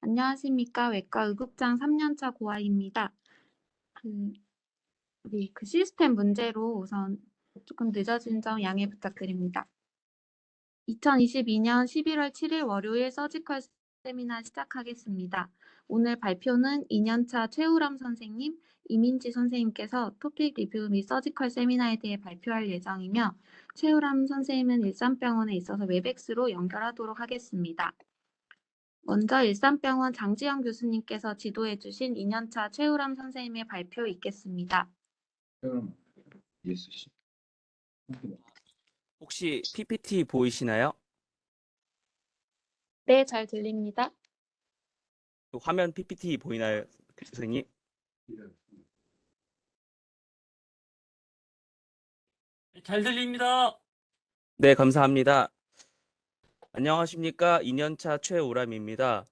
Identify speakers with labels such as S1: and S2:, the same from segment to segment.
S1: 안녕하십니까. 외과 의국장 3년차 고아입니다. 그 시스템 문제로 우선 조금 늦어진 점 양해 부탁드립니다. 2022년 11월 7일 월요일 서지컬 세미나 시작하겠습니다. 오늘 발표는 2년차 최우람 선생님, 이민지 선생님께서 토픽 리뷰 및 서지컬 세미나에 대해 발표할 예정이며 최우람 선생님은 일산병원에 있어서 웹엑스로 연결하도록 하겠습니다. 먼저 일산병원 장지영 교수님께서 지도해 주신 2년차 최우람 선생님의 발표 있겠습니다.
S2: 혹시 PPT 보이시나요?
S1: 네, 잘 들립니다.
S2: 그 화면 PPT 보이나요, 선생님?
S3: 잘 들립니다.
S2: 네, 감사합니다. 안녕하십니까. 2년차 최우람입니다.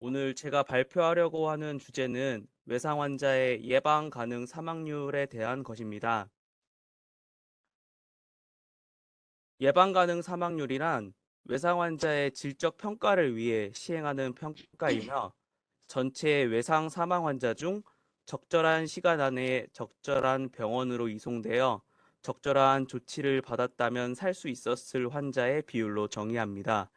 S2: 오늘 제가 발표하려고 하는 주제는 외상 환자의 예방 가능 사망률에 대한 것입니다. 예방 가능 사망률이란 외상 환자의 질적 평가를 위해 시행하는 평가이며 전체 외상 사망 환자 중 적절한 시간 안에 적절한 병원으로 이송되어 적절한 조치를 받았다면 살 수 있었을 환자의 비율로 정의합니다.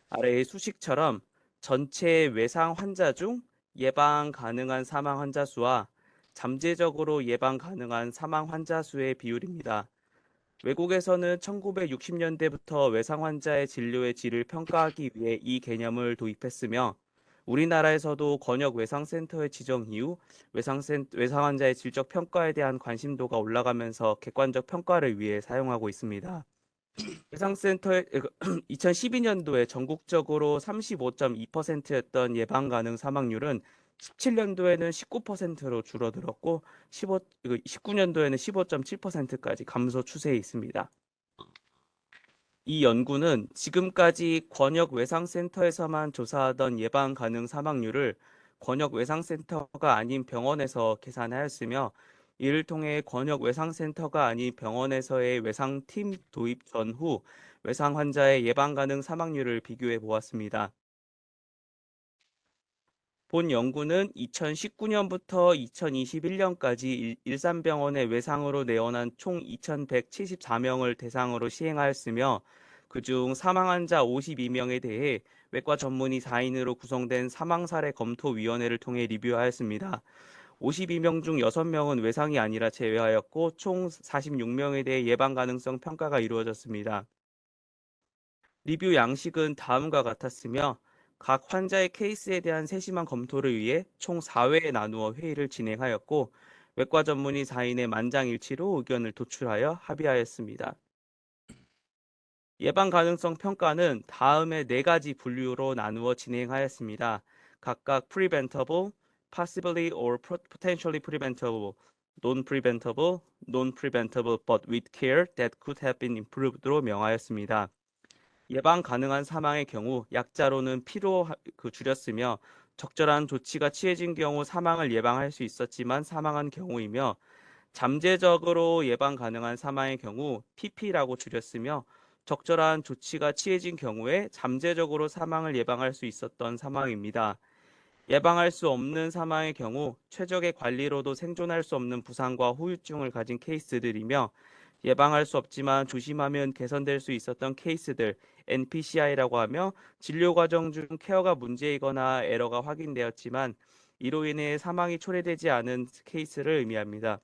S2: 아래의 수식처럼 전체 외상 환자 중 예방 가능한 사망 환자 수와 잠재적으로 예방 가능한 사망 환자 수의 비율입니다. 외국에서는 1960년대부터 외상 환자의 진료의 질을 평가하기 위해 이 개념을 도입했으며 우리나라에서도 권역 외상센터의 지정 이후 외상 환자의 질적 평가에 대한 관심도가 올라가면서 객관적 평가를 위해 사용하고 있습니다. 외상센터의 2012년도에 전국적으로 35.2%였던 예방 가능 사망률은 17년도에는 19%로 줄어들었고 19년도에는 15.7%까지 감소 추세에 있습니다. 이 연구는 지금까지 권역 외상센터에서만 조사하던 예방 가능 사망률을 권역 외상센터가 아닌 병원에서 계산하였으며 이를 통해 권역 외상센터가 아닌 병원에서의 외상팀 도입 전후 외상 환자의 예방 가능 사망률을 비교해 보았습니다. 본 연구는 2019년부터 2021년까지 일산병원의 외상으로 내원한 총 2,174명을 대상으로 시행하였으며 그중 사망 환자 52명에 대해 외과 전문의 4인으로 구성된 사망사례 검토위원회를 통해 리뷰하였습니다. 52명 중 6명은 외상이 아니라 제외하였고 총 46명에 대해 예방 가능성 평가가 이루어졌습니다. 리뷰 양식은 다음과 같았으며 각 환자의 케이스에 대한 세심한 검토를 위해 총 4회에 나누어 회의를 진행하였고 외과 전문의 4인의 만장일치로 의견을 도출하여 합의하였습니다. 예방 가능성 평가는 다음의 4가지 분류로 나누어 진행하였습니다. 각각 preventable, possibly or potentially preventable, non-preventable, non-preventable but with care that could have been improved로 명하였습니다. 예방 가능한 사망의 경우 약자로는 P로 줄였으며 적절한 조치가 취해진 경우 사망을 예방할 수 있었지만 사망한 경우이며 잠재적으로 예방 가능한 사망의 경우 PP라고 줄였으며 적절한 조치가 취해진 경우에 잠재적으로 사망을 예방할 수 있었던 사망입니다. 예방할 수 없는 사망의 경우 최적의 관리로도 생존할 수 없는 부상과 후유증을 가진 케이스들이며 예방할 수 없지만 조심하면 개선될 수 있었던 케이스들 NPCI라고 하며 진료 과정 중 케어가 문제이거나 에러가 확인되었지만 이로 인해 사망이 초래되지 않은 케이스를 의미합니다.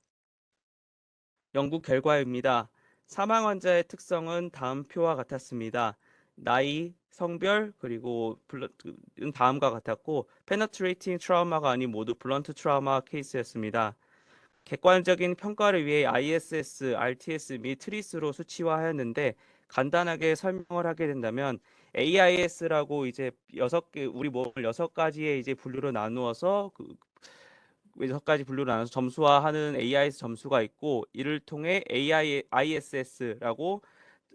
S2: 연구 결과입니다. 사망 환자의 특성은 다음 표와 같았습니다. 나이, 성별, 그리고 다음과 같았고 penetrating 트라우마가 아닌 모두 블런트 트라우마 케이스였습니다. 객관적인 평가를 위해 ISS, RTS 및 트리스로 수치화하였는데 간단하게 설명을 하게 된다면 AIS라고 이제 우리 몸을 6가지의 이제 분류로 나누어서 6가지 분류로 나눠서 점수화하는 AIS 점수가 있고 이를 통해 ISS라고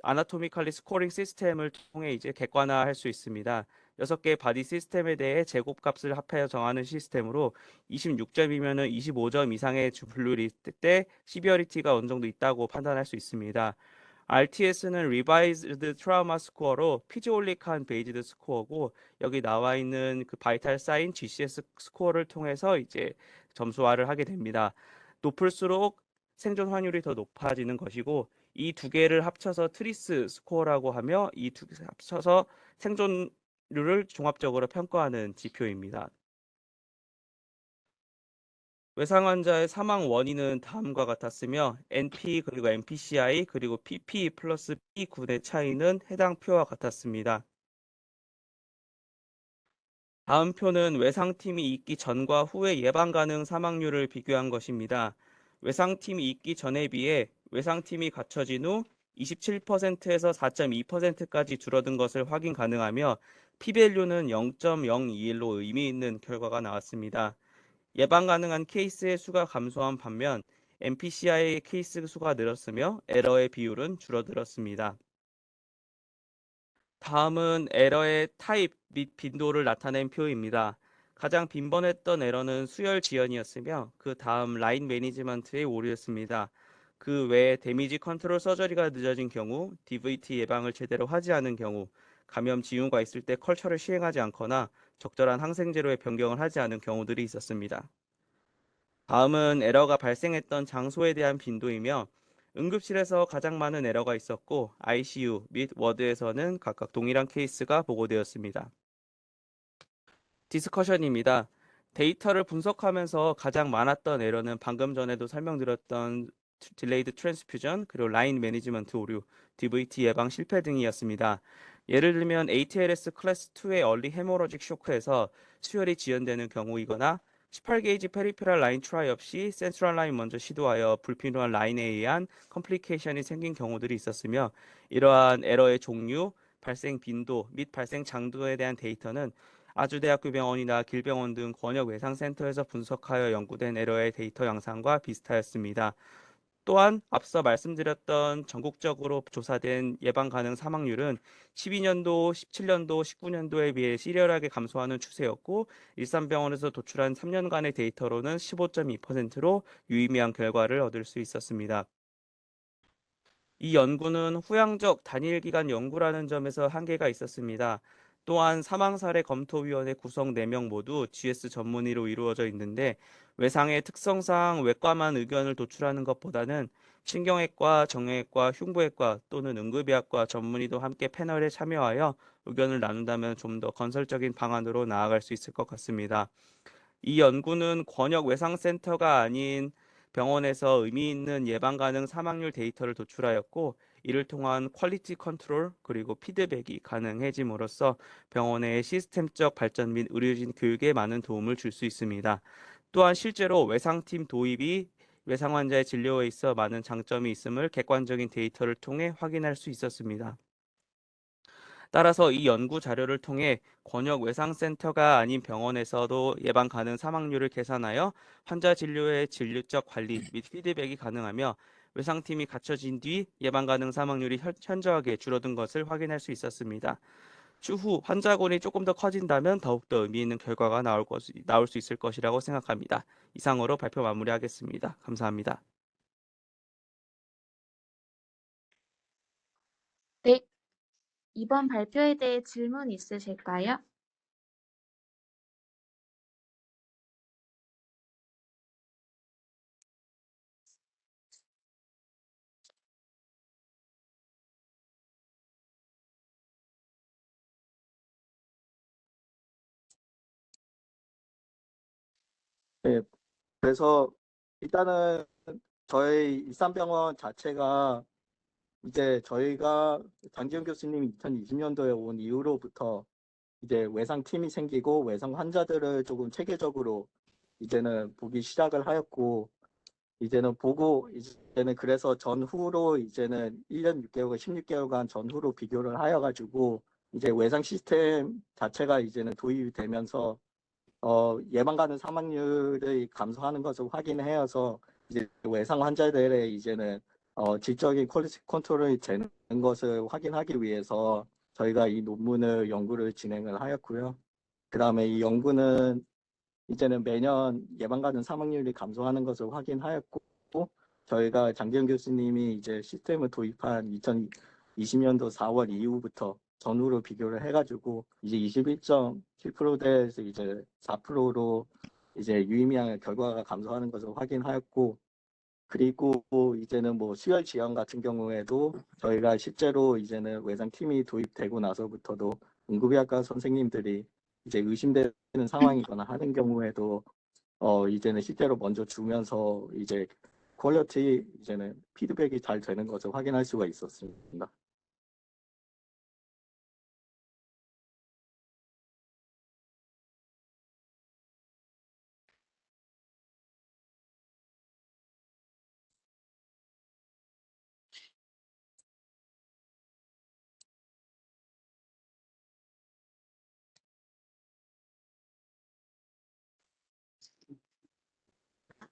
S2: 아나토미컬리 스코링 시스템을 통해 이제 객관화할 수 있습니다. 6개의 바디 시스템에 대해 제곱값을 합하여 정하는 시스템으로 26점이면 25점 이상의 분류를 있을 때 시비어리티가 어느 정도 있다고 판단할 수 있습니다. RTS는 Revised Trauma Score로 피지올릭한 베이지드 스코어고 여기 나와 있는 그 바이탈 사인 GCS 스코어를 통해서 이제 점수화를 하게 됩니다. 높을수록 생존 확률이 더 높아지는 것이고 이 두 개를 합쳐서 트리스 스코어라고 하며 이 두 개 합쳐서 생존율을 종합적으로 평가하는 지표입니다. 외상 환자의 사망 원인은 다음과 같았으며 NP 그리고 NPCI 그리고 PP 플러스 P 군의 차이는 해당 표와 같았습니다. 다음 표는 외상팀이 있기 전과 후의 예방 가능 사망률을 비교한 것입니다. 외상팀이 있기 전에 비해 외상팀이 갖춰진 후 27%에서 4.2%까지 줄어든 것을 확인 가능하며 P-밸류는 0.021로 의미 있는 결과가 나왔습니다. 예방 가능한 케이스의 수가 감소한 반면 NPCI의 케이스 수가 늘었으며 에러의 비율은 줄어들었습니다. 다음은 에러의 타입 및 빈도를 나타낸 표입니다. 가장 빈번했던 에러는 수열 지연이었으며 그 다음 라인 매니지먼트의 오류였습니다. 그 외에 데미지 컨트롤 서저리가 늦어진 경우, DVT 예방을 제대로 하지 않은 경우, 감염 징후가 있을 때 컬처를 시행하지 않거나 적절한 항생제로의 변경을 하지 않은 경우들이 있었습니다. 다음은 에러가 발생했던 장소에 대한 빈도이며 응급실에서 가장 많은 에러가 있었고 ICU 및 워드에서는 각각 동일한 케이스가 보고되었습니다. 디스커션입니다. 데이터를 분석하면서 가장 많았던 에러는 방금 전에도 설명드렸던 딜레이드 트랜스퓨전 그리고 라인 매니지먼트 오류, DVT 예방 실패 등이었습니다. 예를 들면 ATLS 클래스 2의 얼리 헤모로직 쇼크에서 수혈이 지연되는 경우이거나 18게이지 페리페럴 라인 트라이 없이 센트럴 라인 먼저 시도하여 불필요한 라인에 의한 컴플리케이션이 생긴 경우들이 있었으며 이러한 에러의 종류, 발생 빈도 및 발생 장도에 대한 데이터는 아주대학교 병원이나 길병원 등 권역 외상센터에서 분석하여 연구된 에러의 데이터 양상과 비슷하였습니다. 또한 앞서 말씀드렸던 전국적으로 조사된 예방 가능 사망률은 12년도, 17년도, 19년도에 비해 시리얼하게 감소하는 추세였고 일산병원에서 도출한 3년간의 데이터로는 15.2%로 유의미한 결과를 얻을 수 있었습니다. 이 연구는 후향적 단일 기간 연구라는 점에서 한계가 있었습니다. 또한 사망사례 검토위원회 구성 4명 모두 GS 전문의로 이루어져 있는데 외상의 특성상 외과만 의견을 도출하는 것보다는 신경외과, 정형외과, 흉부외과 또는 응급의학과 전문의도 함께 패널에 참여하여 의견을 나눈다면 좀 더 건설적인 방안으로 나아갈 수 있을 것 같습니다. 이 연구는 권역 외상센터가 아닌 병원에서 의미 있는 예방 가능 사망률 데이터를 도출하였고 이를 통한 퀄리티 컨트롤 그리고 피드백이 가능해짐으로써 병원의 시스템적 발전 및 의료진 교육에 많은 도움을 줄 수 있습니다. 또한 실제로 외상팀 도입이 외상 환자의 진료에 있어 많은 장점이 있음을 객관적인 데이터를 통해 확인할 수 있었습니다. 따라서 이 연구 자료를 통해 권역 외상센터가 아닌 병원에서도 예방 가능 사망률을 계산하여 환자 진료의 진료적 관리 및 피드백이 가능하며 외상팀이 갖춰진 뒤 예방 가능 사망률이 현저하게 줄어든 것을 확인할 수 있었습니다. 추후 환자군이 조금 더 커진다면 더욱더 의미 있는 결과가 나올 수 있을 것이라고 생각합니다. 이상으로 발표 마무리하겠습니다. 감사합니다.
S1: 네, 이번 발표에 대해 질문 있으실까요?
S4: 네, 그래서 일단은 저희 일산병원 자체가 이제 저희가 장지훈 교수님이 2020년도에 온 이후로부터 이제 외상팀이 생기고 외상 환자들을 조금 체계적으로 이제는 보기 시작을 하였고 이제는 그래서 전후로 이제는 1년 6개월과 16개월간 전후로 비교를 하여가지고 이제 외상 시스템 자체가 이제는 도입이 되면서 예방 가능 사망률을 감소하는 것을 확인해서 이제 외상 환자들의 이제는 질적인 퀄리티 컨트롤이 되는 것을 확인하기 위해서 저희가 이 논문을 연구를 진행을 하였고요. 그 다음에 이 연구는 이제는 매년 예방 가능 사망률이 감소하는 것을 확인하였고 저희가 장기현 교수님이 이제 시스템을 도입한 2020년도 4월 이후부터 전후로 비교를 해가지고 이제 21.7%대에서 이제 4%로 이제 유의미한 결과가 감소하는 것을 확인하였고, 그리고 이제는 뭐 수혈 지원 같은 경우에도 저희가 실제로 이제는 외상팀이 도입되고 나서부터도 응급의학과 선생님들이 이제 의심되는 상황이거나 하는 경우에도 이제는 실제로 먼저 주면서 이제 퀄리티 이제는 피드백이 잘 되는 것을 확인할 수가 있었습니다.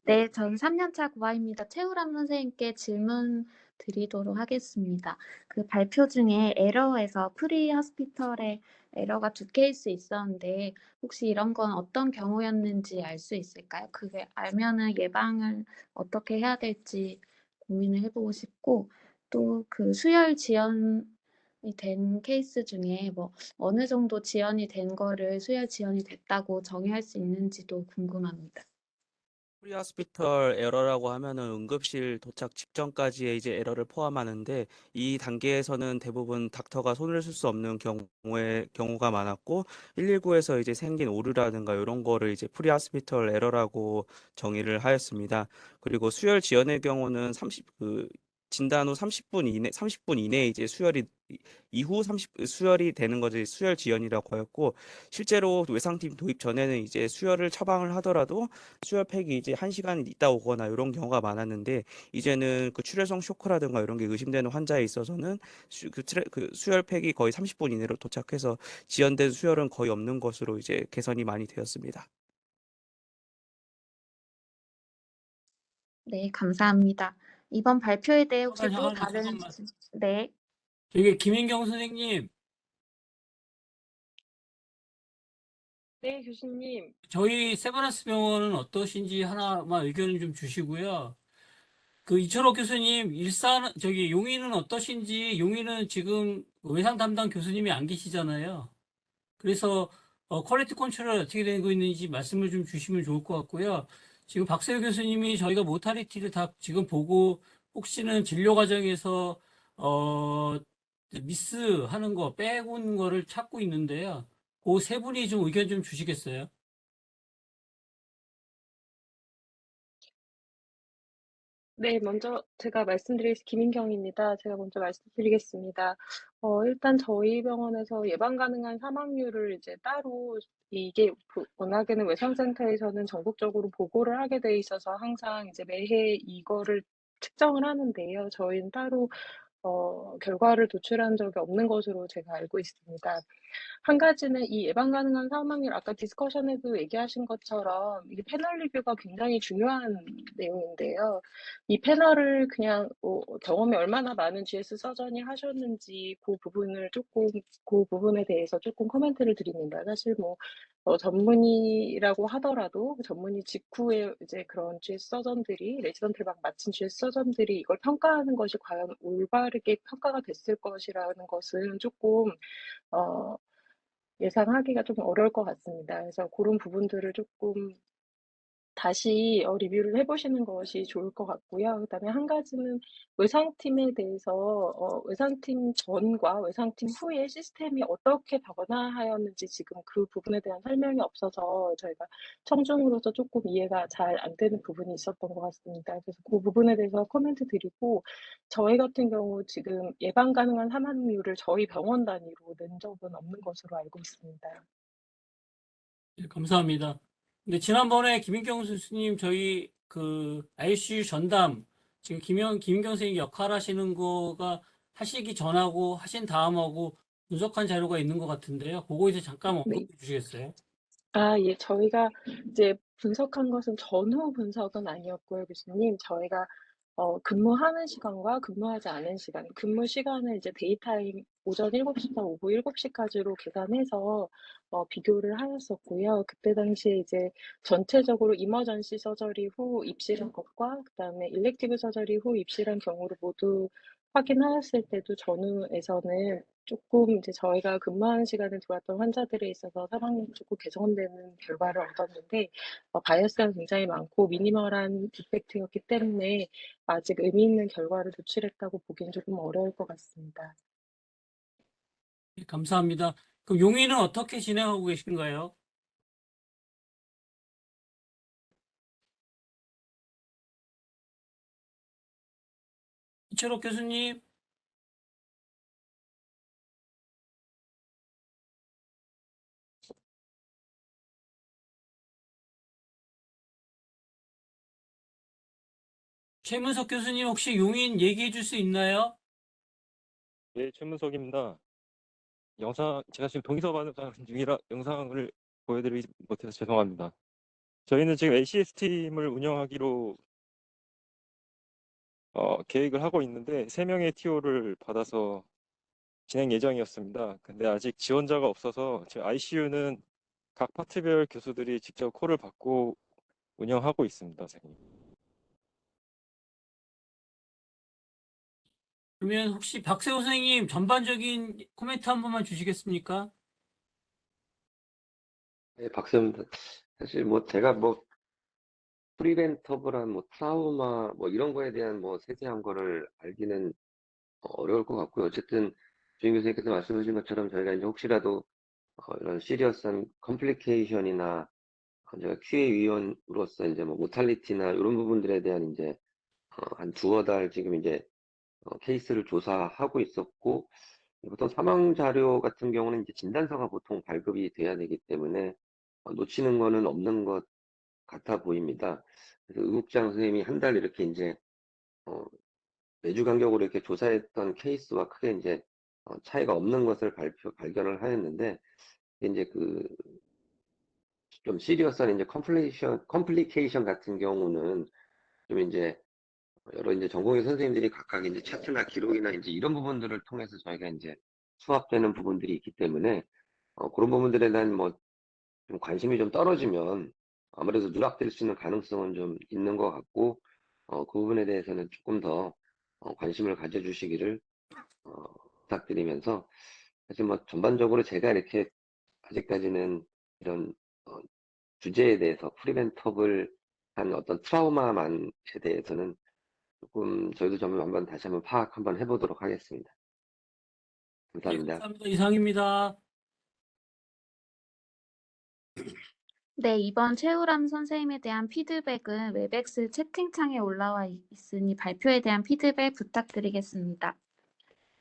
S1: 네, 전 3년차 고아입니다. 최우람 선생님께 질문 드리도록 하겠습니다. 그 발표 중에 에러에서 프리 허스피털에 에러가 2케이스 있었는데 혹시 이런 건 어떤 경우였는지 알 수 있을까요? 그게 알면은 예방을 어떻게 해야 될지 고민을 해보고 싶고, 또 그 수혈 지연이 된 케이스 중에 뭐 어느 정도 지연이 된 거를 수혈 지연이 됐다고 정의할 수 있는지도 궁금합니다.
S2: 프리하스피털 에러라고 하면은 응급실 도착 직전까지의 이제 에러를 포함하는데, 이 단계에서는 대부분 닥터가 손을 쓸 수 없는 경우가 많았고, 119에서 이제 생긴 오류라든가 이런 거를 이제 프리하스피털 에러라고 정의를 하였습니다. 그리고 수혈 지연의 경우는 진단 후 30분 이내에 이제 이후 수혈이 되는 것을 수혈 지연이라고 하였고, 실제로 외상팀 도입 전에는 이제 수혈을 처방을 하더라도 수혈팩이 이제 1시간 있다 오거나 이런 경우가 많았는데, 이제는 그 출혈성 쇼크라든가 이런 게 의심되는 환자에 있어서는 그 수혈팩이 거의 30분 이내로 도착해서 지연된 수혈은 거의 없는 것으로 이제 개선이 많이 되었습니다.
S1: 네, 감사합니다. 이번 발표에 대해 혹시 또 다른
S3: 잠깐만.
S1: 네,
S3: 저기 김인경 선생님,
S5: 네, 교수님.
S3: 저희 세브란스 병원은 어떠신지 하나만 의견을 좀 주시고요. 그 이철옥 교수님, 용인은 어떠신지, 용인은 지금 외상 담당 교수님이 안 계시잖아요. 그래서 퀄리티 컨트롤 어떻게 되고 있는지 말씀을 좀 주시면 좋을 것 같고요. 지금 박세우 교수님이 저희가 모탈리티를 다 지금 보고 혹시는 진료 과정에서 미스하는 거 빼고는 거를 찾고 있는데요. 그 세 분이 좀 의견 좀 주시겠어요?
S5: 네, 먼저 제가 김인경입니다. 제가 먼저 말씀드리겠습니다. 일단 저희 병원에서 예방 가능한 사망률을 이제 따로 이게 워낙에는 외상센터에서는 전국적으로 보고를 하게 돼 있어서 항상 이제 매해 이거를 측정을 하는데요. 저희는 따로 결과를 도출한 적이 없는 것으로 제가 알고 있습니다. 한 가지는 이 예방 가능한 사망률, 아까 디스커션에도 얘기하신 것처럼 이게 패널 리뷰가 굉장히 중요한 내용인데요. 이 패널을 그냥 경험이 얼마나 많은 GS 서전이 하셨는지 그 부분에 대해서 조금 코멘트를 드립니다. 사실 뭐 전문의라고 하더라도 전문의 직후에 이제 그런 GS 서전들이 레지던트를 막 마친 GS 서전들이 이걸 평가하는 것이 과연 올바르게 평가가 됐을 것이라는 것은 조금 어, 예상하기가 좀 어려울 것 같습니다. 그래서 그런 부분들을 조금 다시 리뷰를 해보시는 것이 좋을 것 같고요. 그다음에 한 가지는 외상팀에 대해서 외상팀 전과 외상팀 후에 시스템이 어떻게 변화하였는지 지금 그 부분에 대한 설명이 없어서 저희가 청중으로서 조금 이해가 잘 안 되는 부분이 있었던 것 같습니다. 그래서 그 부분에 대해서 코멘트 드리고, 저희 같은 경우 지금 예방 가능한 사망률을 저희 병원 단위로 낸 적은 없는 것으로 알고 있습니다.
S3: 네, 감사합니다. 근데 지난번에 김인경 교수님 저희 그 ICU 전담 지금 김인경 선생님 역할 하시는 거가 하시기 전하고 하신 다음하고 분석한 자료가 있는 것 같은데요. 그거에 대해서 잠깐
S5: 네.
S3: 언급해 주시겠어요?
S5: 예, 저희가 이제 분석한 것은 전후 분석은 아니었고요, 교수님. 저희가 근무하는 시간과 근무하지 않은 시간, 근무 시간을 이제 데이타임 오전 7시부터 오후 7시까지로 계산해서 비교를 하였었고요. 그때 당시에 이제 전체적으로 이머전시 서저리 후 입실한 것과 그다음에 일렉티브 서저리 후 입실한 경우를 모두 확인하였을 때도 전후에서는 조금 이제 저희가 근무하는 시간에 들어왔던 환자들에 있어서 사망률이 조금 개선되는 결과를 얻었는데 바이어스가 굉장히 많고 미니멀한 디펙트였기 때문에 아직 의미 있는 결과를 도출했다고 보기엔 조금 어려울 것 같습니다.
S3: 네, 감사합니다. 그럼 용인은 어떻게 진행하고 계신가요? 이철옥 교수님. 최문석 교수님 혹시 용인 얘기해 줄 수 있나요?
S6: 네, 최문석입니다. 제가 지금 동의서 받는 중이라 영상을 보여드리지 못해서 죄송합니다. 저희는 지금 ACS 팀을 운영하기로 계획을 하고 있는데 3명의 TO를 받아서 진행 예정이었습니다. 근데 아직 지원자가 없어서 지금 ICU는 각 파트별 교수들이 직접 콜을 받고 운영하고 있습니다, 선생님.
S3: 그러면 혹시 박세호 선생님 전반적인 코멘트 한 번만 주시겠습니까?
S7: 네, 박사입니다. 사실 뭐 제가 뭐 프리벤터블한 뭐 트라우마 뭐 이런 거에 대한 뭐 세세한 거를 알기는 어려울 것 같고요. 어쨌든 주임 교수님께서 말씀하신 것처럼 저희가 이제 혹시라도 이런 시리어스한 컴플리케이션이나 제가 QA 위원으로서 이제 뭐 모탈리티나 이런 부분들에 대한 이제 한 두어 달 지금 이제 케이스를 조사하고 있었고 보통 사망 자료 같은 경우는 이제 진단서가 보통 발급이 돼야 되기 때문에 놓치는 거는 없는 것 같아 보입니다. 그래서 의국장 선생님이 한 달 이렇게 이제 매주 간격으로 이렇게 조사했던 케이스와 크게 이제 차이가 없는 것을 발견을 하였는데 이제 그 좀 시리어스한 이제 컴플리케이션 같은 경우는 좀 이제 여러 이제 전공의 선생님들이 각각 이제 차트나 기록이나 이제 이런 부분들을 통해서 저희가 이제 수합되는 부분들이 있기 때문에 그런 부분들에 대한 뭐 좀 관심이 좀 떨어지면 아무래도 누락될 수 있는 가능성은 좀 있는 것 같고 그 부분에 대해서는 조금 더 관심을 가져주시기를 부탁드리면서 사실 뭐 전반적으로 제가 이렇게 아직까지는 이런 어, 주제에 대해서 프리벤터블한 어떤 트라우마만에 대해서는 조금 저희도 좀 한번 다시 한번 파악 한번 해보도록 하겠습니다.
S3: 네,
S7: 감사합니다.
S3: 감사합니다. 이상입니다.
S1: 네, 이번 최우람 선생님에 대한 피드백은 웹엑스 채팅창에 올라와 있으니 발표에 대한 피드백 부탁드리겠습니다.